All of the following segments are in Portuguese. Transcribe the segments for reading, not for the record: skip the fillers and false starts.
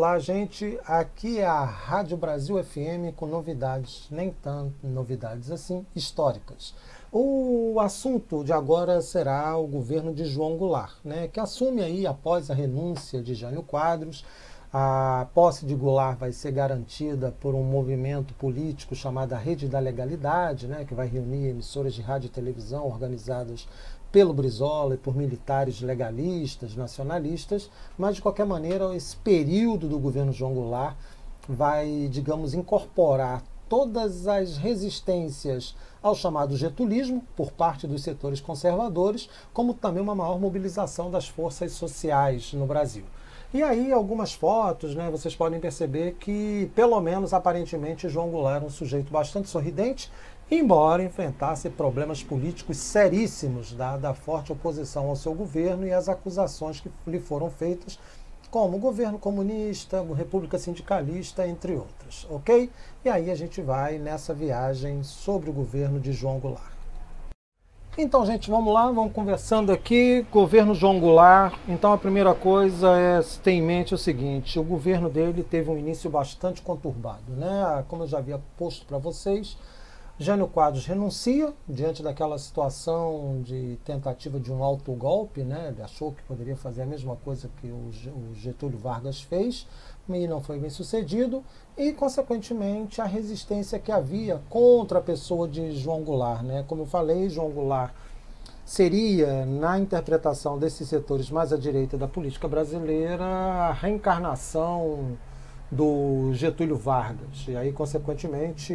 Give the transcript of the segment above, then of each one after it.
Olá, gente. Aqui é a Rádio Brasil FM com novidades, nem tanto novidades assim, históricas. O assunto de agora será o governo de João Goulart, né, que assume aí após a renúncia de Jânio Quadros. A posse de Goulart vai ser garantida por um movimento político chamado Rede da Legalidade, né, que vai reunir emissoras de rádio e televisão organizadas pelo Brizola e por militares legalistas, nacionalistas, mas de qualquer maneira esse período do governo João Goulart vai, digamos, incorporar todas as resistências ao chamado getulismo por parte dos setores conservadores, como também uma maior mobilização das forças sociais no Brasil. E aí algumas fotos, né, vocês podem perceber que, pelo menos aparentemente, João Goulart era um sujeito bastante sorridente, embora enfrentasse problemas políticos seríssimos, dada a forte oposição ao seu governo e as acusações que lhe foram feitas, como governo comunista, república sindicalista, entre outras, ok? E aí a gente vai nessa viagem sobre o governo de João Goulart. Então, gente, vamos lá, vamos conversando aqui. Governo João Goulart. Então, a primeira coisa é ter em mente o seguinte: o governo dele teve um início bastante conturbado, né? Como eu já havia posto para vocês, Jânio Quadros renuncia diante daquela situação de tentativa de um autogolpe, né? Ele achou que poderia fazer a mesma coisa que o Getúlio Vargas fez, e não foi bem sucedido, e, consequentemente, a resistência que havia contra a pessoa de João Goulart, né? Como eu falei, João Goulart seria, na interpretação desses setores mais à direita da política brasileira, a reencarnação do Getúlio Vargas. E aí, consequentemente,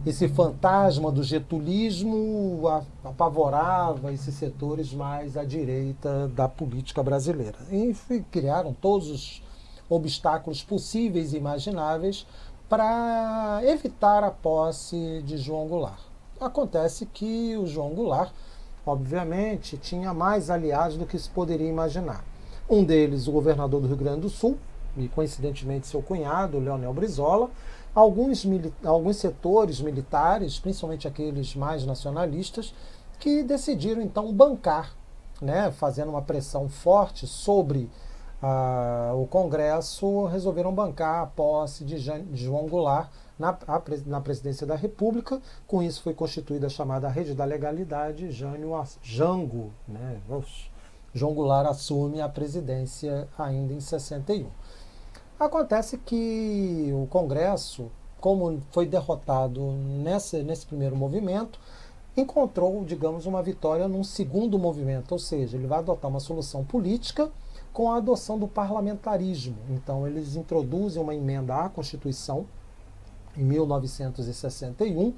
esse fantasma do getulismo apavorava esses setores mais à direita da política brasileira. E criaram todos os obstáculos possíveis e imagináveis para evitar a posse de João Goulart. Acontece que o João Goulart, obviamente, tinha mais aliados do que se poderia imaginar. Um deles, o governador do Rio Grande do Sul, e coincidentemente seu cunhado, Leonel Brizola, alguns setores militares, principalmente aqueles mais nacionalistas, que decidiram então bancar, né, fazendo uma pressão forte sobre o Congresso, resolveram bancar a posse de João Goulart na presidência da República. Com isso foi constituída a chamada Rede da Legalidade, Jango, né? João Goulart assume a presidência ainda em 61. Acontece que o Congresso, como foi derrotado nesse primeiro movimento, encontrou, digamos, uma vitória num segundo movimento, ou seja, ele vai adotar uma solução política com a adoção do parlamentarismo. Então, eles introduzem uma emenda à Constituição, em 1961,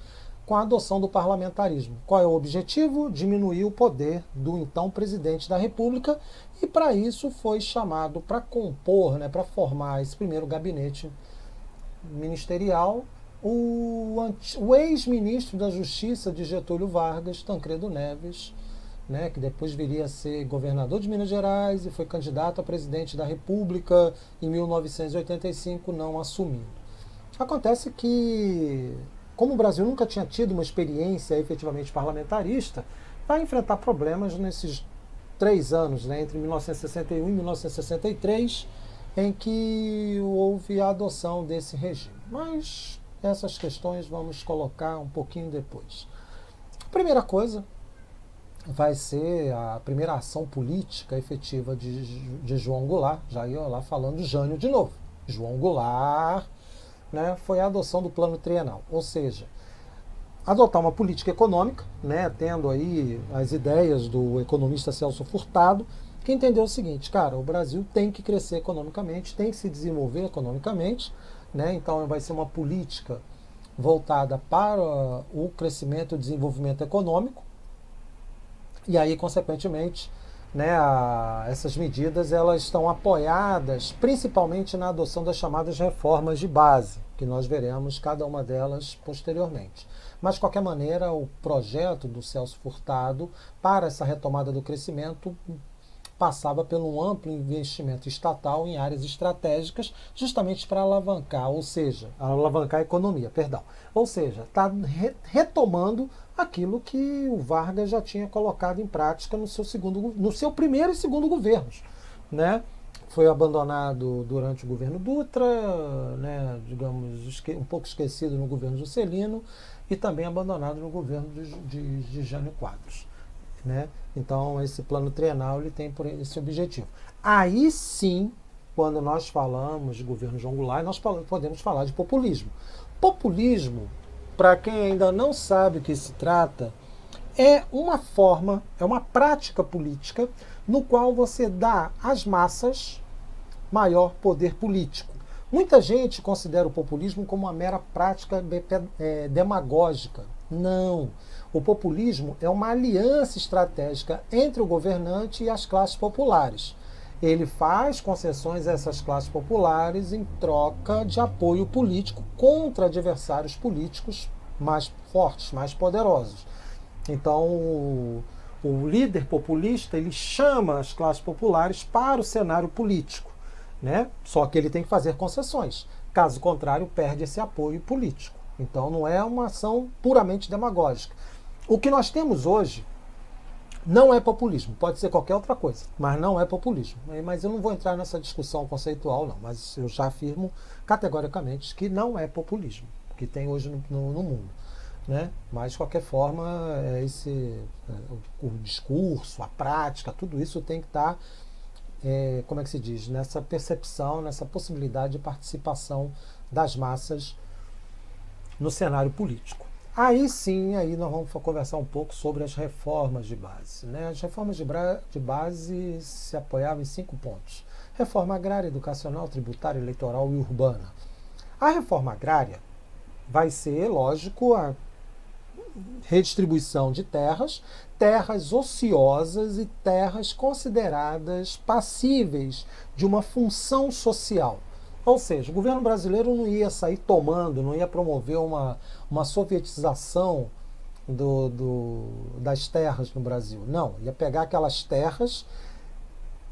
com a adoção do parlamentarismo. Qual é o objetivo? Diminuir o poder do então presidente da República, e para isso foi chamado para compor, né, para formar esse primeiro gabinete ministerial, o ex-ministro da Justiça de Getúlio Vargas, Tancredo Neves, né, que depois viria a ser governador de Minas Gerais e foi candidato a presidente da República em 1985, não assumindo. Acontece que, como o Brasil nunca tinha tido uma experiência efetivamente parlamentarista, vai enfrentar problemas nesses 3 anos, né, entre 1961 e 1963, em que houve a adoção desse regime. Mas essas questões vamos colocar um pouquinho depois. A primeira coisa vai ser a primeira ação política efetiva de João Goulart, já ia lá falando Jânio de novo. João Goulart, né, foi a adoção do plano trienal, ou seja, adotar uma política econômica, né, tendo aí as ideias do economista Celso Furtado, que entendeu o seguinte: cara, o Brasil tem que crescer economicamente, tem que se desenvolver economicamente, né, então vai ser uma política voltada para o crescimento e desenvolvimento econômico, e aí, consequentemente, né, essas medidas elas estão apoiadas principalmente na adoção das chamadas reformas de base, que nós veremos cada uma delas posteriormente. Mas, de qualquer maneira, o projeto do Celso Furtado para essa retomada do crescimento passava por um amplo investimento estatal em áreas estratégicas, justamente para alavancar, ou seja, alavancar a economia, perdão. Ou seja, está retomando aquilo que o Vargas já tinha colocado em prática no seu primeiro e segundo governos, né? foi abandonado durante o governo Dutra, né, digamos, um pouco esquecido no governo Juscelino e também abandonado no governo de Jânio Quadros. Né? Então, esse plano trienal ele tem por esse objetivo. Aí sim, quando nós falamos de governo João Goulart, nós podemos falar de populismo. Populismo, para quem ainda não sabe o que se trata, é uma forma, é uma prática política no qual você dá às massas maior poder político. Muita gente considera o populismo como uma mera prática demagógica. Não. O populismo é uma aliança estratégica entre o governante e as classes populares. Ele faz concessões a essas classes populares em troca de apoio político contra adversários políticos mais fortes, mais poderosos. Então, o líder populista ele chama as classes populares para o cenário político, né? Só que ele tem que fazer concessões. Caso contrário, perde esse apoio político. Então, não é uma ação puramente demagógica. O que nós temos hoje não é populismo, pode ser qualquer outra coisa, mas não é populismo. Mas eu não vou entrar nessa discussão conceitual, não, mas eu já afirmo categoricamente que não é populismo, que tem hoje no mundo. Né? Mas, de qualquer forma, o discurso, a prática, tudo isso tem que estar, como é que se diz, nessa percepção, nessa possibilidade de participação das massas no cenário político. Aí sim, aí nós vamos conversar um pouco sobre as reformas de base. Né? As reformas de base se apoiavam em 5 pontos. Reforma agrária, educacional, tributária, eleitoral e urbana. A reforma agrária vai ser, lógico, a redistribuição de terras, terras ociosas e terras consideradas passíveis de uma função social. Ou seja, o governo brasileiro não ia sair tomando, não ia promover uma sovietização das terras no Brasil. Não, ia pegar aquelas terras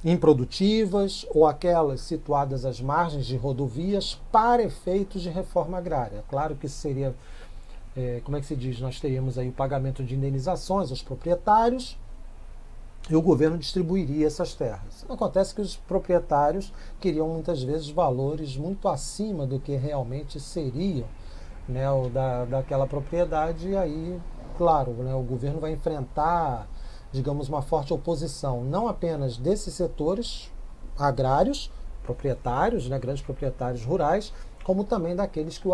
improdutivas ou aquelas situadas às margens de rodovias para efeitos de reforma agrária. Claro que seria, como é que se diz, nós teríamos aí o pagamento de indenizações aos proprietários, e o governo distribuiria essas terras. Acontece que os proprietários queriam muitas vezes valores muito acima do que realmente seriam, né, daquela propriedade, e aí, claro, né, o governo vai enfrentar, digamos, uma forte oposição, não apenas desses setores agrários, proprietários, né, grandes proprietários rurais, como também daqueles que os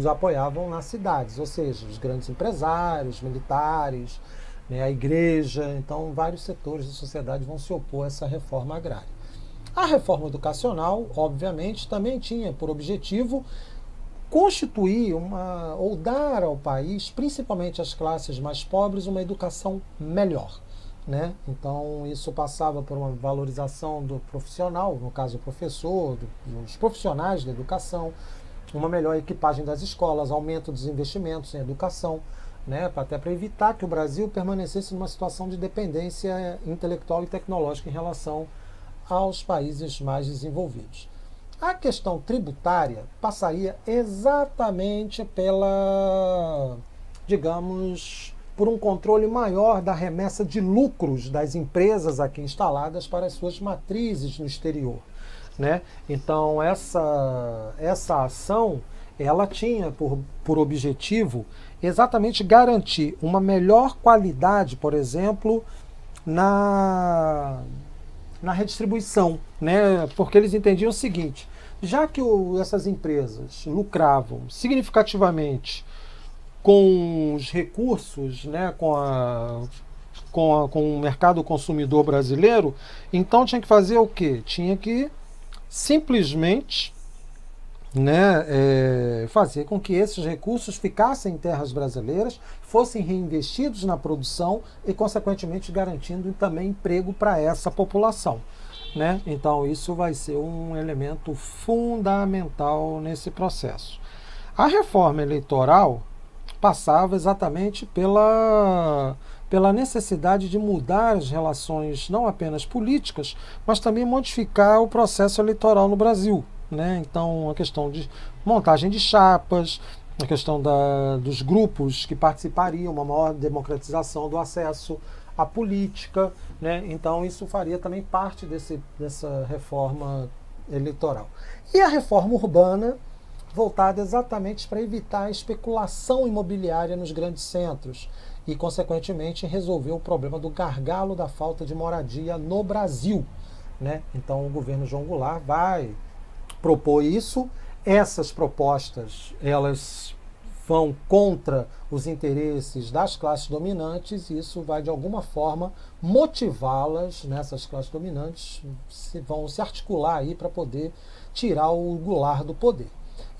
apoiavam nas cidades, ou seja, os grandes empresários, militares, né, a igreja. Então vários setores da sociedade vão se opor a essa reforma agrária. A reforma educacional, obviamente, também tinha por objetivo constituir ou dar ao país, principalmente às classes mais pobres, uma educação melhor. Né? Então isso passava por uma valorização do profissional, no caso o professor, dos profissionais da educação, uma melhor equipagem das escolas, aumento dos investimentos em educação, né, até para evitar que o Brasil permanecesse numa situação de dependência intelectual e tecnológica em relação aos países mais desenvolvidos. A questão tributária passaria exatamente digamos, por um controle maior da remessa de lucros das empresas aqui instaladas para as suas matrizes no exterior. Né? Então, essa ação ela tinha por objetivo exatamente garantir uma melhor qualidade, por exemplo, na redistribuição, né? Porque eles entendiam o seguinte: já que essas empresas lucravam significativamente com os recursos, né, com o mercado consumidor brasileiro, então tinha que fazer o quê? Tinha que simplesmente, né, fazer com que esses recursos ficassem em terras brasileiras, fossem reinvestidos na produção e, consequentemente, garantindo também emprego para essa população. Né? Então, isso vai ser um elemento fundamental nesse processo. A reforma eleitoral passava exatamente pela necessidade de mudar as relações, não apenas políticas, mas também modificar o processo eleitoral no Brasil. Né? Então, a questão de montagem de chapas, a questão dos grupos que participariam, uma maior democratização do acesso a política, né? Então isso faria também parte dessa reforma eleitoral. E a reforma urbana, voltada exatamente para evitar a especulação imobiliária nos grandes centros e, consequentemente, resolver o problema do gargalo da falta de moradia no Brasil, né? Então o governo João Goulart vai propor isso. Essas propostas, elas vão contra os interesses das classes dominantes e isso vai, de alguma forma, motivá-las, nessas classes dominantes, vão se articular aí para poder tirar o Goulart do poder.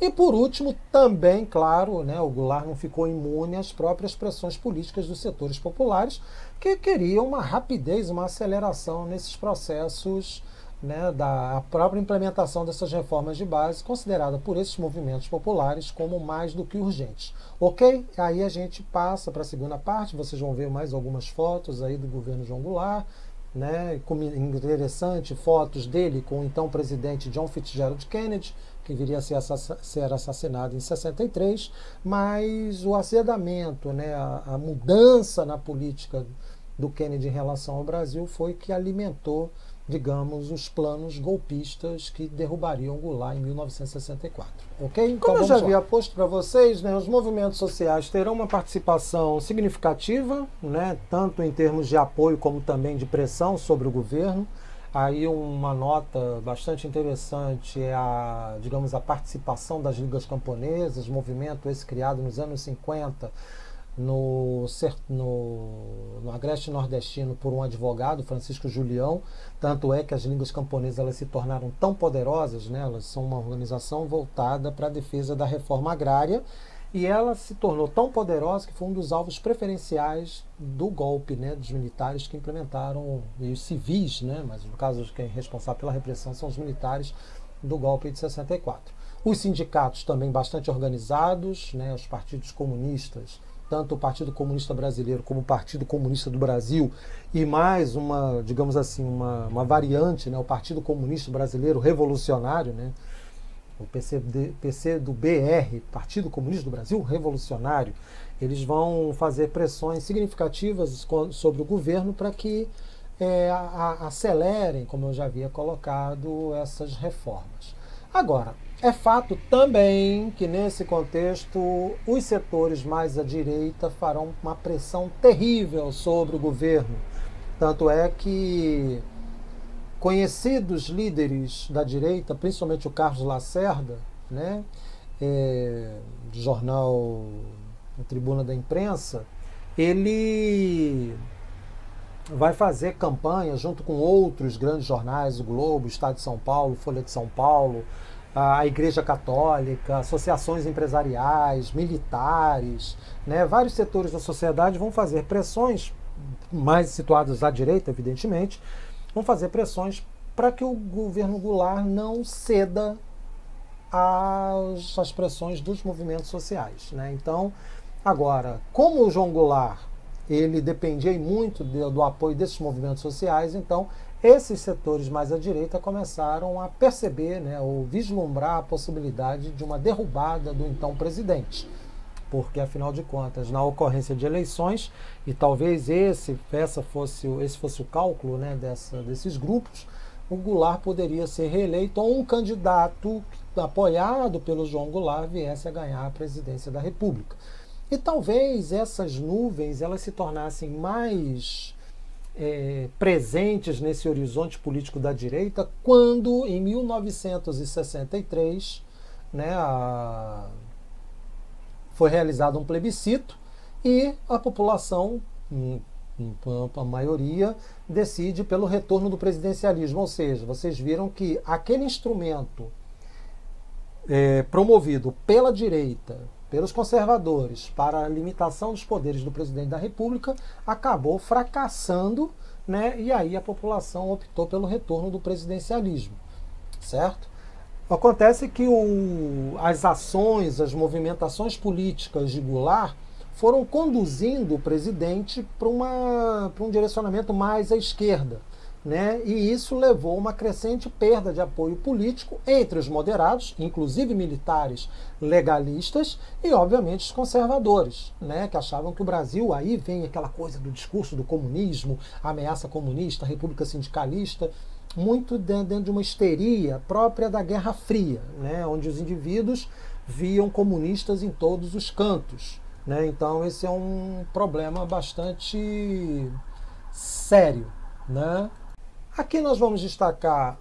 E, por último, também, claro, né, o Goulart não ficou imune às próprias pressões políticas dos setores populares que queriam uma rapidez, uma aceleração nesses processos, né, da própria implementação dessas reformas de base, considerada por esses movimentos populares como mais do que urgente. Ok? Aí a gente passa para a segunda parte, vocês vão ver mais algumas fotos aí do governo João Goulart, né, interessante, fotos dele com o então presidente John Fitzgerald Kennedy, que viria a ser assassinado em 63, mas o azedamento, né, a mudança na política do Kennedy em relação ao Brasil foi que alimentou, digamos, os planos golpistas que derrubariam Goulart em 1964. Ok? Então, como eu já havia posto para vocês, né, os movimentos sociais terão uma participação significativa, né, tanto em termos de apoio como também de pressão sobre o governo. Aí uma nota bastante interessante é digamos, a participação das ligas camponesas, movimento esse criado nos anos 50, no agreste nordestino por um advogado, Francisco Julião. Tanto é que as ligas camponesas elas se tornaram tão poderosas, né? Elas são uma organização voltada para a defesa da reforma agrária, e ela se tornou tão poderosa que foi um dos alvos preferenciais do golpe, né, dos militares que implementaram, e os civis, né, mas no caso quem é responsável pela repressão são os militares do golpe de 64. Os sindicatos também bastante organizados, né, os partidos comunistas, tanto o Partido Comunista Brasileiro como o Partido Comunista do Brasil, e mais uma, digamos assim, uma variante, né, o Partido Comunista Brasileiro Revolucionário, né, o PC do BR, Partido Comunista do Brasil Revolucionário, eles vão fazer pressões significativas sobre o governo para que acelerem, como eu já havia colocado, essas reformas. Agora, é fato também que, nesse contexto, os setores mais à direita farão uma pressão terrível sobre o governo. Tanto é que conhecidos líderes da direita, principalmente o Carlos Lacerda, né, do jornal A Tribuna da Imprensa, ele vai fazer campanha junto com outros grandes jornais, o Globo, o Estado de São Paulo, Folha de São Paulo, a Igreja Católica, associações empresariais, militares, né, vários setores da sociedade vão fazer pressões, mais situados à direita, evidentemente, vão fazer pressões para que o governo Goulart não ceda às pressões dos movimentos sociais, né? Então, agora, como o João Goulart ele dependia muito do apoio desses movimentos sociais, então esses setores mais à direita começaram a perceber, né, ou vislumbrar a possibilidade de uma derrubada do então presidente. Porque, afinal de contas, na ocorrência de eleições, e talvez esse fosse o cálculo, né, desses grupos, o Goulart poderia ser reeleito ou um candidato apoiado pelo João Goulart viesse a ganhar a presidência da República. E talvez essas nuvens elas se tornassem mais presentes nesse horizonte político da direita quando, em 1963, né, foi realizado um plebiscito e a população, a maioria, decide pelo retorno do presidencialismo. Ou seja, vocês viram que aquele instrumento promovido pela direita, pelos conservadores, para a limitação dos poderes do presidente da República, acabou fracassando, né? E aí a população optou pelo retorno do presidencialismo, certo? Acontece que as ações, as movimentações políticas de Goulart foram conduzindo o presidente para um direcionamento mais à esquerda, né? E isso levou a uma crescente perda de apoio político entre os moderados, inclusive militares legalistas, e obviamente os conservadores, né? Que achavam que o Brasil, aí vem aquela coisa do discurso do comunismo, ameaça comunista, república sindicalista, muito dentro de uma histeria própria da Guerra Fria, né? Onde os indivíduos viam comunistas em todos os cantos, né? Então esse é um problema bastante sério, né? Aqui nós vamos destacar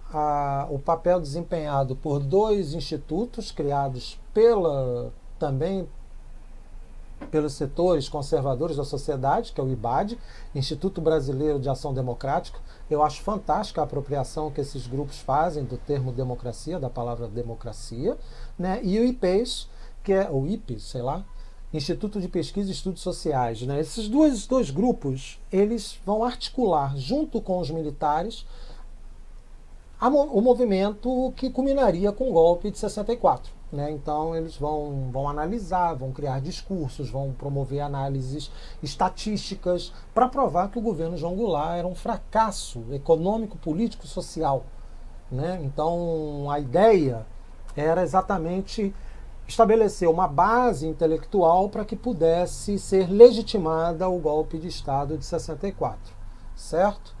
o papel desempenhado por dois institutos criados também pelos setores conservadores da sociedade, que é o IBAD, Instituto Brasileiro de Ação Democrática. Eu acho fantástica a apropriação que esses grupos fazem do termo democracia, da palavra democracia, né? E o IPES, que é o IPES, sei lá, Instituto de Pesquisa e Estudos Sociais, né? Esses dois grupos, eles vão articular, junto com os militares, o movimento que culminaria com o golpe de 64. Né? Então eles vão analisar, vão criar discursos, vão promover análises estatísticas para provar que o governo João Goulart era um fracasso econômico, político, social. Né? Então a ideia era exatamente estabelecer uma base intelectual para que pudesse ser legitimada o golpe de Estado de 64, certo?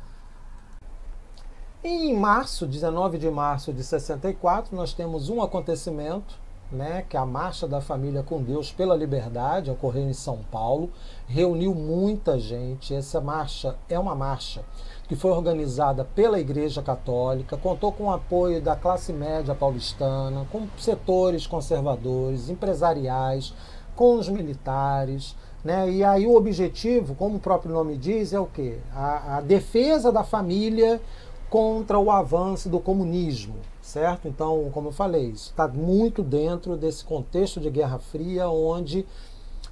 E em março, 19 de março de 64, nós temos um acontecimento, né, que é a Marcha da Família com Deus pela Liberdade, ocorreu em São Paulo, reuniu muita gente. Essa marcha é uma marcha que foi organizada pela Igreja Católica, contou com o apoio da classe média paulistana, com setores conservadores, empresariais, com os militares, né? E aí o objetivo, como o próprio nome diz, é o quê? A defesa da família contra o avanço do comunismo, certo? Então, como eu falei, isso está muito dentro desse contexto de Guerra Fria, onde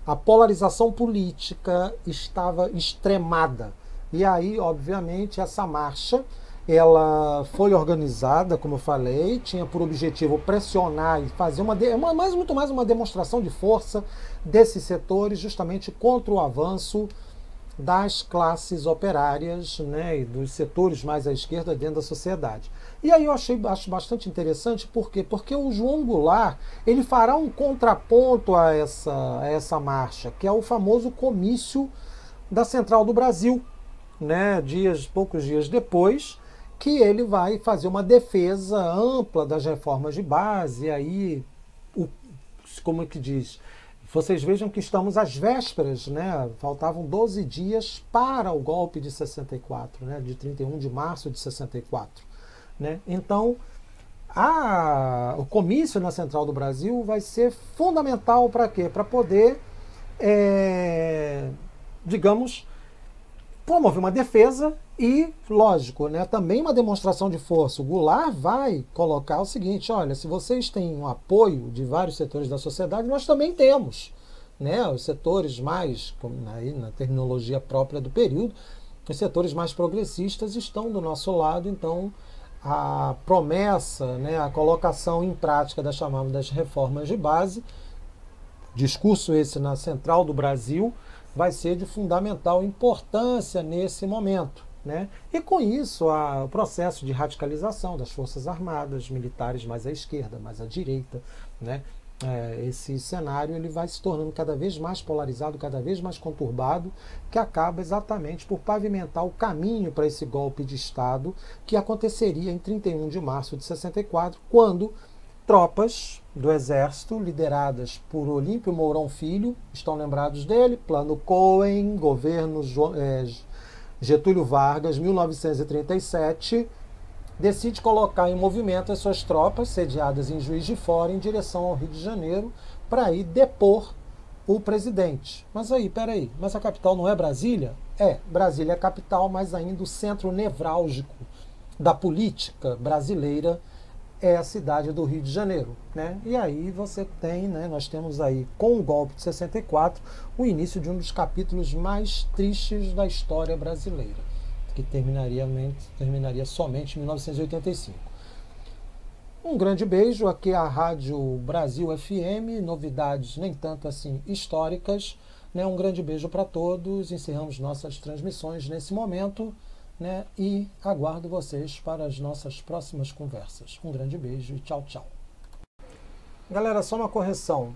a polarização política estava extremada. E aí, obviamente, essa marcha, ela foi organizada, como eu falei, tinha por objetivo pressionar e fazer muito mais uma demonstração de força desses setores, justamente contra o avanço das classes operárias, né, e dos setores mais à esquerda dentro da sociedade. E aí eu acho bastante interessante, por quê? Porque o João Goulart, ele fará um contraponto a essa marcha, que é o famoso comício da Central do Brasil, né, poucos dias depois, que ele vai fazer uma defesa ampla das reformas de base. E aí, como é que diz? Vocês vejam que estamos às vésperas, né? Faltavam 12 dias para o golpe de 64, né? De 31 de março de 64. Né? Então, o comício na Central do Brasil vai ser fundamental para quê? Para poder, digamos, promover uma defesa e, lógico, né, também uma demonstração de força. O Goulart vai colocar o seguinte: olha, se vocês têm um apoio de vários setores da sociedade, nós também temos. Né, os setores mais, aí, na terminologia própria do período, os setores mais progressistas estão do nosso lado. Então a promessa, né, a colocação em prática das chamadas reformas de base, discurso esse na Central do Brasil, vai ser de fundamental importância nesse momento. Né? E com isso, o processo de radicalização das Forças Armadas, militares mais à esquerda, mais à direita, né? Esse cenário ele vai se tornando cada vez mais polarizado, cada vez mais conturbado, que acaba exatamente por pavimentar o caminho para esse golpe de Estado que aconteceria em 31 de março de 64, quando tropas do Exército, lideradas por Olímpio Mourão Filho, estão lembrados dele, Plano Cohen, governo Getúlio Vargas, 1937, decide colocar em movimento as suas tropas, sediadas em Juiz de Fora, em direção ao Rio de Janeiro, para ir depor o presidente. Mas aí, peraí, mas a capital não é Brasília? Brasília é a capital, mas ainda o centro nevrálgico da política brasileira é a cidade do Rio de Janeiro. Né? E aí você tem, né, nós temos aí, com o golpe de 64, o início de um dos capítulos mais tristes da história brasileira, que terminaria somente em 1985. Um grande beijo, aqui é a Rádio Brasil FM, novidades nem tanto assim históricas, né? Um grande beijo para todos, encerramos nossas transmissões nesse momento né? E aguardo vocês para as nossas próximas conversas. Um grande beijo e tchau, tchau. Galera, só uma correção.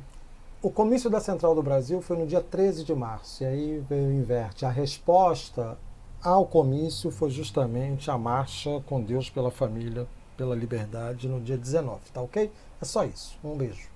O comício da Central do Brasil foi no dia 13 de março, e aí veio inverte. A resposta ao comício foi justamente a marcha com Deus pela família, pela liberdade, no dia 19, tá ok? É só isso. Um beijo.